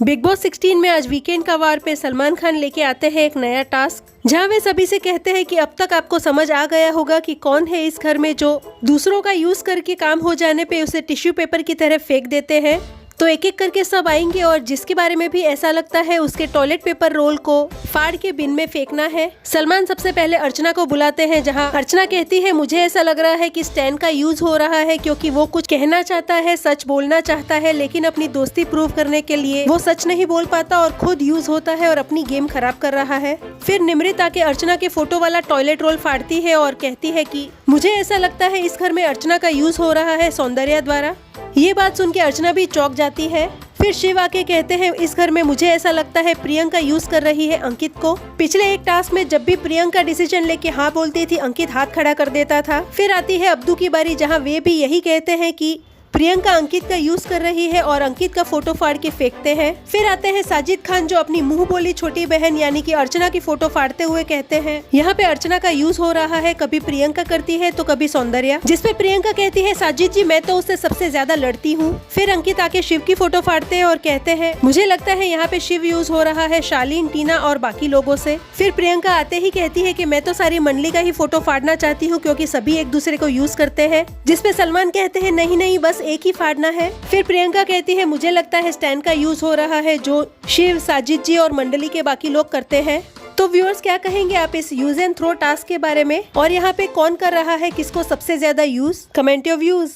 Big boss 16 में आज weekend का वार पे सलमान खान लेके आते हैं एक नया टास्क, जहां वे सभी से कहते हैं कि अब तक आपको समझ आ गया होगा कि कौन है इस घर में जो दूसरों का यूज करके काम हो जाने पे उसे टिश्यू पेपर की तरह फेंक देते हैं। तो एक एक करके सब आएंगे और जिसके बारे में भी ऐसा लगता है उसके टॉयलेट पेपर रोल को फाड़ के बिन में फेंकना है। सलमान सबसे पहले अर्चना को बुलाते हैं, जहां अर्चना कहती है मुझे ऐसा लग रहा है कि स्टैंड का यूज हो रहा है क्योंकि वो कुछ कहना चाहता है, सच बोलना चाहता है, लेकिन अपनी दोस्ती प्रूव करने के लिए वो सच नहीं बोल पाता और खुद यूज होता है और अपनी गेम खराब कर रहा है। फिर निमृत आके अर्चना के फोटो वाला टॉयलेट रोल फाड़ती है और कहती है कि मुझे ऐसा लगता है इस घर में अर्चना का यूज हो रहा है सौंदर्या द्वारा। ये बात सुन के अर्चना भी चौंक जाती है। फिर शिव आके कहते हैं इस घर में मुझे ऐसा लगता है प्रियंका यूज कर रही है अंकित को। पिछले एक टास्क में जब भी प्रियंका डिसीजन लेके हाँ बोलती थी अंकित हाथ खड़ा कर देता था। फिर आती है अब्दू की बारी, जहाँ वे भी यही कहते हैं कि प्रियंका अंकित का यूज कर रही है और अंकित का फोटो फाड़ के फेंकते हैं। फिर आते हैं साजिद खान, जो अपनी मुंह बोली छोटी बहन यानी कि अर्चना की फोटो फाड़ते हुए कहते हैं यहाँ पे अर्चना का यूज हो रहा है, कभी प्रियंका करती है तो कभी सौंदर्या, जिसपे प्रियंका कहती है साजिद जी मैं तो उससे सबसे ज्यादा लड़ती हूँ। फिर अंकित आके शिव की फोटो फाड़ते हैं और कहते हैं मुझे लगता है यहाँ पे शिव यूज हो रहा है शालीन, टीना और बाकी लोगों से। फिर प्रियंका आते ही कहती है कि मैं तो सारी मंडली का ही फोटो फाड़ना चाहती हूँ क्योंकि सभी एक दूसरे को यूज करते हैं, जिसपे सलमान कहते हैं नहीं नहीं बस एक ही फाड़ना है। फिर प्रियंका कहती है मुझे लगता है स्टैंड का यूज हो रहा है जो शिव, साजिद जी और मंडली के बाकी लोग करते हैं। तो व्यूअर्स क्या कहेंगे आप इस यूज एंड थ्रो टास्क के बारे में, और यहाँ पे कौन कर रहा है किसको सबसे ज्यादा यूज? Comment your views.